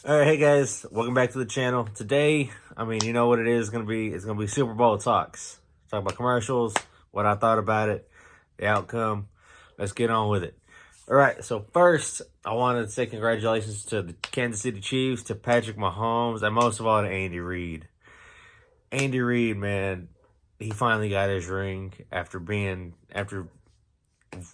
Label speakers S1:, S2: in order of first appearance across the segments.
S1: All right, hey guys, welcome back to the channel. Today, you know what it is going to be. It's going to be Super Bowl talks. Talk about commercials, what I thought about it, the outcome. Let's get on with it. All right, so first, I wanted to say congratulations to the Kansas City Chiefs, to Patrick Mahomes, and most of all to Andy Reid. Andy Reid, man, he finally got his ring after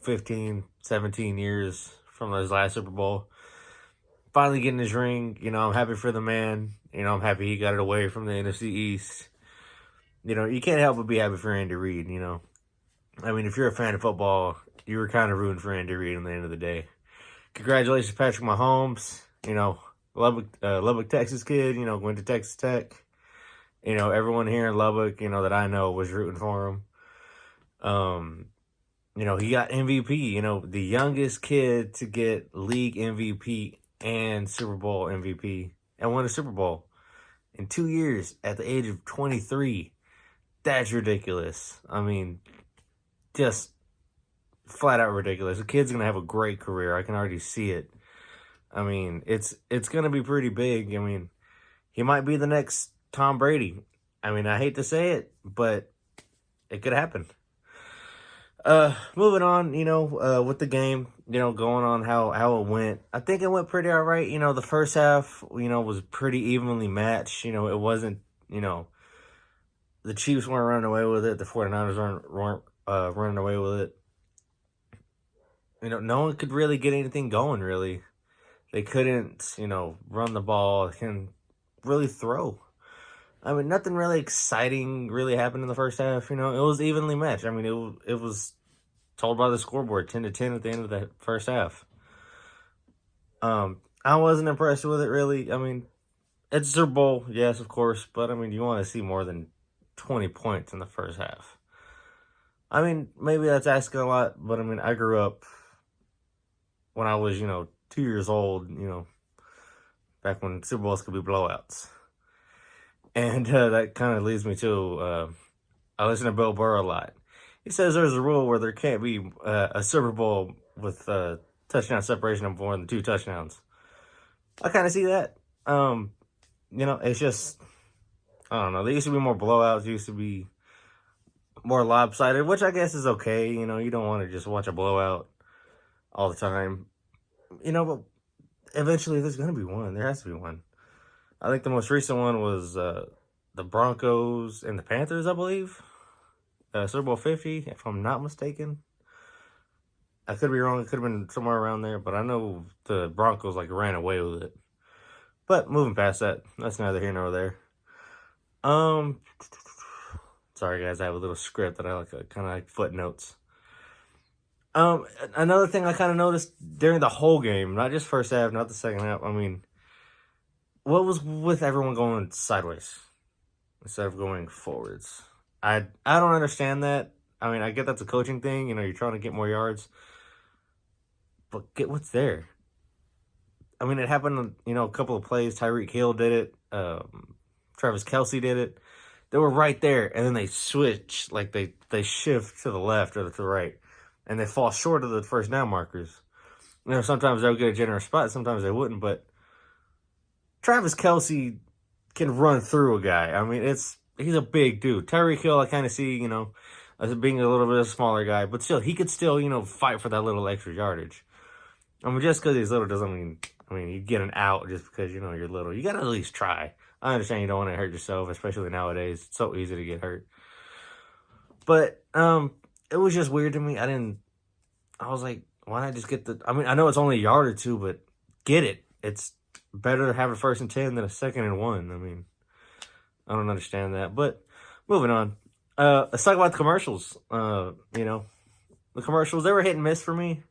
S1: 15, 17 years from his last Super Bowl. Finally getting his ring. I'm happy for the man. I'm happy he got it away from the NFC East. You can't help but be happy for Andy Reid, if you're a fan of football, you were kind of rooting for Andy Reid at the end of the day. Congratulations, Patrick Mahomes. Lubbock, Texas kid, went to Texas Tech. Everyone here in Lubbock, that I know was rooting for him. He got MVP, the youngest kid to get league MVP and Super Bowl MVP and won a Super Bowl in 2 years at the age of 23. That's ridiculous. Just flat out ridiculous. The kid's gonna have a great career. I can already see it. It's gonna be pretty big. He might be the next Tom Brady. I hate to say it, but it could happen. Moving on, with the game, going on how it went. I think it went pretty all right. The first half, was pretty evenly matched. It wasn't, the Chiefs weren't running away with it. The 49ers weren't running away with it. No one could really get anything going, really. They couldn't, run the ball, can really throw. Nothing really exciting really happened in the first half. It was evenly matched. It was told by the scoreboard 10-10 at the end of the first half. I wasn't impressed with it, really. It's Super Bowl, yes, of course, but you want to see more than 20 points in the first half. Maybe that's asking a lot, but I grew up when I was, 2 years old, back when Super Bowls could be blowouts. And that kind of leads me to, I listen to Bill Burr a lot. He says there's a rule where there can't be a Super Bowl with touchdown separation of more than 2 touchdowns. I kind of see that. It's just, I don't know. There used to be more blowouts. There used to be more lopsided, which I guess is okay. You don't want to just watch a blowout all the time. But eventually there's going to be one. There has to be one. I think the most recent one was the Broncos and the Panthers, I believe. Super Bowl 50, if I'm not mistaken. I could be wrong. It could have been somewhere around there, but I know the Broncos ran away with it. But moving past that, that's neither here nor there. Sorry guys, I have a little script that I kind of like footnotes. Another thing I kind of noticed during the whole game, not just first half, not the second half. What was with everyone going sideways instead of going forwards? I don't understand that. I get that's a coaching thing. You're trying to get more yards. But get what's there. It happened, a couple of plays. Tyreek Hill did it. Travis Kelce did it. They were right there, and then they switch. They shift to the left or to the right. And they fall short of the first down markers. Sometimes they'll get a generous spot. Sometimes they wouldn't, but Travis Kelce can run through a guy. He's a big dude. Tyreek Hill, I kind of see, as being a little bit of a smaller guy, but still, he could still, fight for that little extra yardage. Just because he's little doesn't mean, you get an out just because, you're little. You got to at least try. I understand you don't want to hurt yourself, especially nowadays. It's so easy to get hurt. But, it was just weird to me. I was like, why not just get I know it's only a yard or two, but get it. It's better to have a 1st and 10 than a 2nd and 1. I don't understand that. But moving on. Let's talk about the commercials. The commercials, they were hit and miss for me.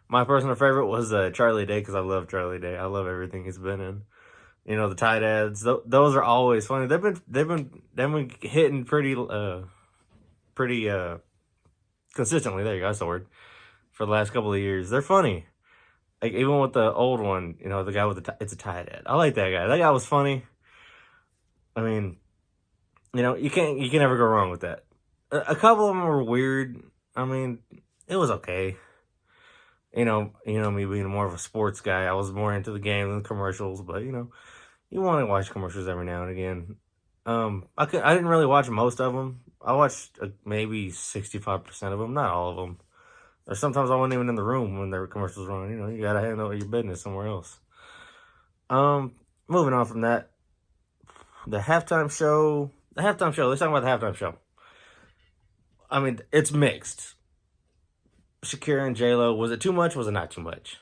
S1: My personal favorite was Charlie Day, because I love Charlie Day. I love everything he's been in. The tight ads, those are always funny. They've been hitting pretty consistently. There you go, that's the word. For the last couple of years, they're funny. Even with the old one, the guy with it's a tight ad. I like that guy. That guy was funny. You can never go wrong with that. A couple of them were weird. It was okay. Me being more of a sports guy, I was more into the game than the commercials. But you want to watch commercials every now and again. I didn't really watch most of them. I watched maybe 65% of them, not all of them. Or sometimes I wasn't even in the room when there were commercials running. You gotta handle your business somewhere else. Moving on from that, the halftime show. The halftime show. Let's talk about the halftime show. I mean, it's mixed. Shakira and J Lo. Was it too much? Was it not too much?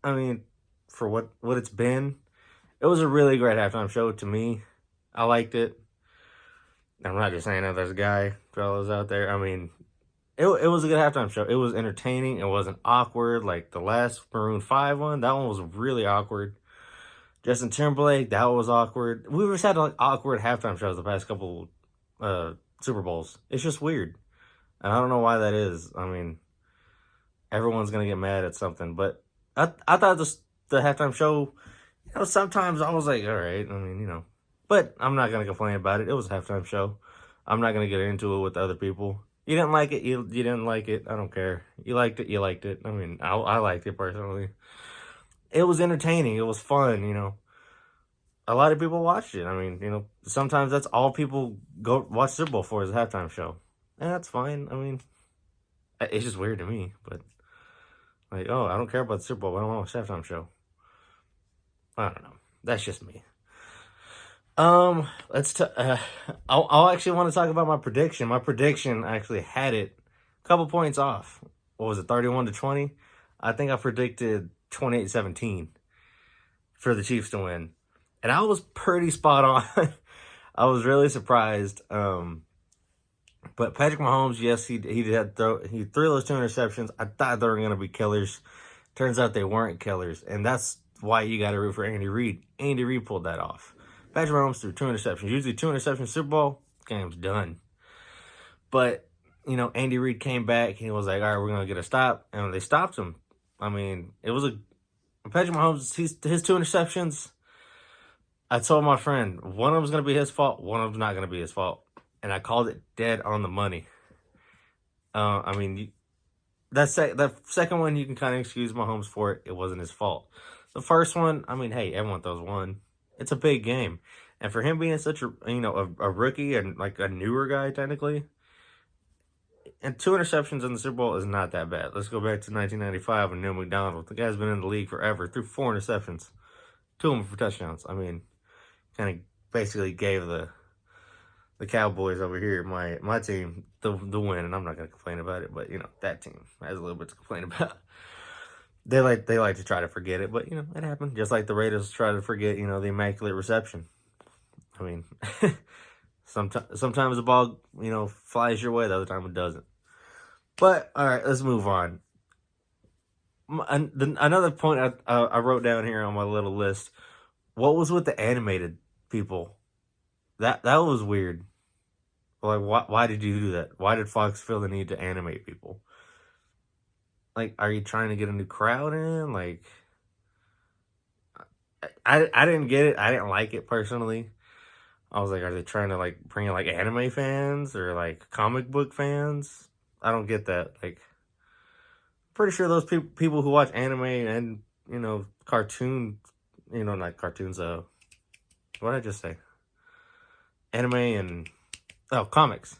S1: I mean, for what it's been, it was a really great halftime show to me. I liked it. I'm not just saying that there's a guy, fellas out there. I mean, it was a good halftime show. It was entertaining. It wasn't awkward like the last Maroon 5 one. That one was really awkward. Justin Timberlake, that was awkward. We've just had like awkward halftime shows the past couple Super Bowls. It's just weird. And I don't know why that is. I mean, everyone's going to get mad at something. But I thought the halftime show, sometimes I was like, all right. I mean, but I'm not going to complain about it. It was a halftime show. I'm not going to get into it with other people. You didn't like it, you didn't like it. I don't care. You liked it, you liked it. I mean, I liked it personally. It was entertaining. It was fun, A lot of people watched it. I mean, sometimes that's all people go watch Super Bowl for is a halftime show. And that's fine. I mean, it's just weird to me. But, like, oh, I don't care about the Super Bowl. I don't want to watch a halftime show. I don't know. That's just me. I'll actually want to talk about my prediction. My prediction actually had it a couple points off. What was it, 31-20? I think I predicted 28-17 for the Chiefs to win. And I was pretty spot on. I was really surprised. But Patrick Mahomes, yes, he threw those 2 interceptions. I thought they were going to be killers. Turns out they weren't killers. And that's why you got to root for Andy Reid. Andy Reid pulled that off. Patrick Mahomes threw 2 interceptions. Usually 2 interceptions Super Bowl, game's done. But, Andy Reid came back. And he was like, all right, we're going to get a stop. And they stopped him. I mean, it was Patrick Mahomes, his 2 interceptions. I told my friend, one of them's going to be his fault. One of them's not going to be his fault. And I called it dead on the money. I mean, that second one, you can kind of excuse Mahomes for it. It wasn't his fault. The first one, I mean, hey, everyone throws one. It's a big game. And for him being such a rookie and like a newer guy, technically, and 2 interceptions in the Super Bowl is not that bad. Let's go back to 1995 and Neil McDonald. The guy's been in the league forever. Threw 4 interceptions. 2 of them for touchdowns. I mean, kind of basically gave the Cowboys over here, my team, the win. And I'm not going to complain about it. But, that team has a little bit to complain about. They like to try to forget it, but it happened. Just like the Raiders try to forget, the immaculate reception. I mean, sometimes the ball, flies your way. The other time it doesn't. But all right, let's move on. Another point I wrote down here on my little list. What was with the animated people? That was weird. Like, why did you do that? Why did Fox feel the need to animate people? Like, are you trying to get a new crowd in? Like, I didn't get it. I didn't like it personally. I was like, are they trying to like bring in like anime fans or like comic book fans? I don't get that. Like, pretty sure those people who watch anime and cartoon, not cartoons. What did I just say? Anime and comics.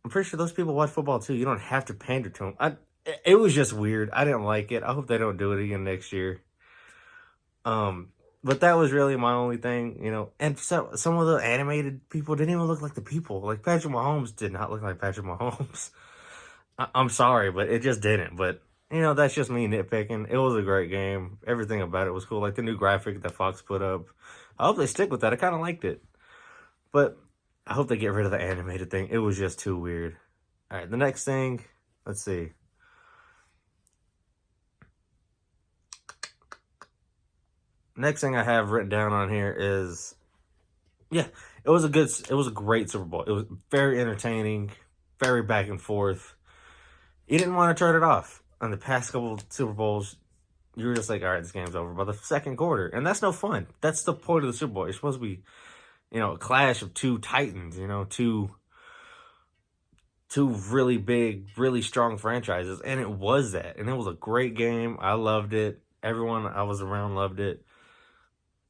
S1: I'm pretty sure those people watch football too. You don't have to pander to them. It was just weird. I didn't like it. I hope they don't do it again next year. But that was really my only thing, And some of the animated people didn't even look like the people. Like Patrick Mahomes did not look like Patrick Mahomes. I'm sorry, but it just didn't. But that's just me nitpicking. It was a great game. Everything about it was cool. Like the new graphic that Fox put up. I hope they stick with that. I kind of liked it. But I hope they get rid of the animated thing. It was just too weird. All right, the next thing. Let's see. Next thing I have written down on here is, it was a great Super Bowl. It was very entertaining, very back and forth. You didn't want to turn it off. On the past couple of Super Bowls, you were just like, all right, this game's over by the second quarter. And that's no fun. That's the point of the Super Bowl. It's supposed to be, a clash of 2 titans, two two really big, really strong franchises, and it was that. And it was a great game. I loved it. Everyone I was around loved it.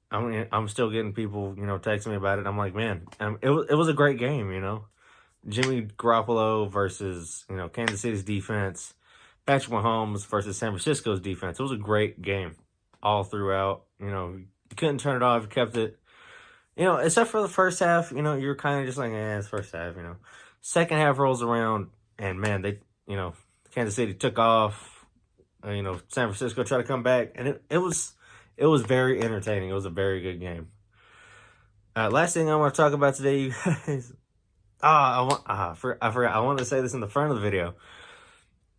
S1: I mean, I'm still getting people, texting me about it. I'm like, man, it was a great game, Jimmy Garoppolo versus, Kansas City's defense, Patrick Mahomes versus San Francisco's defense. It was a great game all throughout. You couldn't turn it off. You kept it, except for the first half, you're kind of just like, it's first half, Second half rolls around, and man, Kansas City took off. San Francisco tried to come back, and it was very entertaining. It was a very good game. Last thing I want to talk about today, you guys. I forgot. I wanted to say this in the front of the video.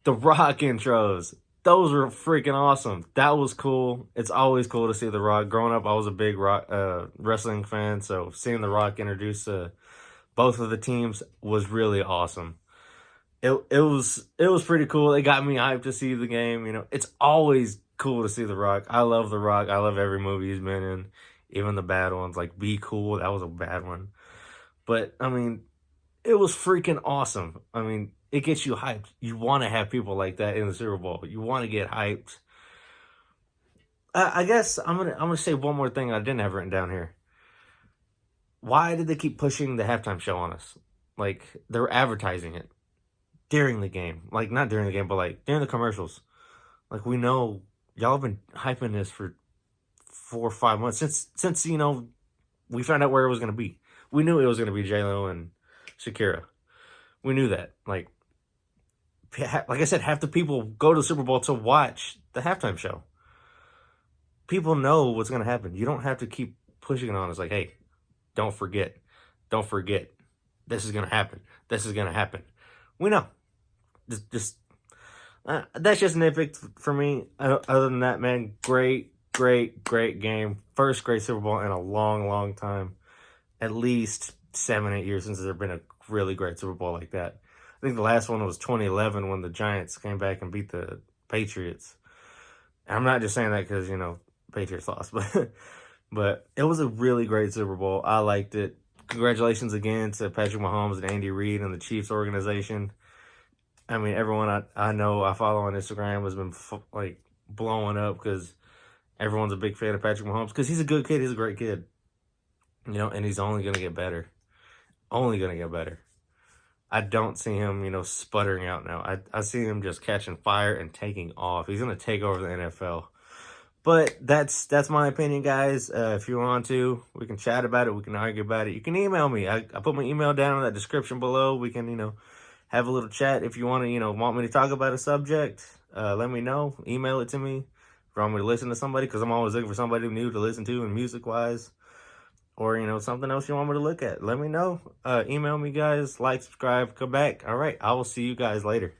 S1: The Rock intros. Those were freaking awesome. That was cool. It's always cool to see The Rock. Growing up, I was a big Rock wrestling fan, so seeing The Rock introduced both of the teams was really awesome. It was pretty cool. It got me hyped to see the game. It's always cool to see The Rock. I love The Rock. I love every movie he's been in, even the bad ones. Like Be Cool, that was a bad one. But I mean, it was freaking awesome. I mean, it gets you hyped. You want to have people like that in the Super Bowl. You want to get hyped. I guess I'm gonna say one more thing I didn't have written down here. Why did they keep pushing the halftime show on us? Like, they were advertising it during the game. Like, not during the game, but like during the commercials. Like, we know y'all have been hyping this for 4 or 5 months since we found out where it was gonna be. We knew it was gonna be J-Lo and Shakira. We knew that. Like I said, half the people go to the Super Bowl to watch the halftime show. People know what's gonna happen. You don't have to keep pushing it on us. Like, hey, don't forget. Don't forget. This is gonna happen. This is gonna happen. We know. Just that's just nitpick for me. Other than that, man, great game. First great Super Bowl in a long, long time. At least 7-8 years since there's been a really great Super Bowl like that. I think the last one was 2011 when the Giants came back and beat the Patriots. And I'm not just saying that because, Patriots lost, but it was a really great Super Bowl. I liked it. Congratulations again to Patrick Mahomes and Andy Reid and the Chiefs organization. I mean, everyone I know I follow on Instagram has been blowing up because everyone's a big fan of Patrick Mahomes because he's a good kid. He's a great kid. And he's only going to get better. Only going to get better. I don't see him, sputtering out now. I see him just catching fire and taking off. He's going to take over the NFL. But that's my opinion, guys. If you want to, we can chat about it. We can argue about it. You can email me. I put my email down in that description below. We can, have a little chat. If you want to, want me to talk about a subject, let me know. Email it to me. If you want me to listen to somebody, because I'm always looking for somebody new to listen to and music-wise. Or, something else you want me to look at. Let me know. Email me, guys. Like, subscribe, come back. All right. I will see you guys later.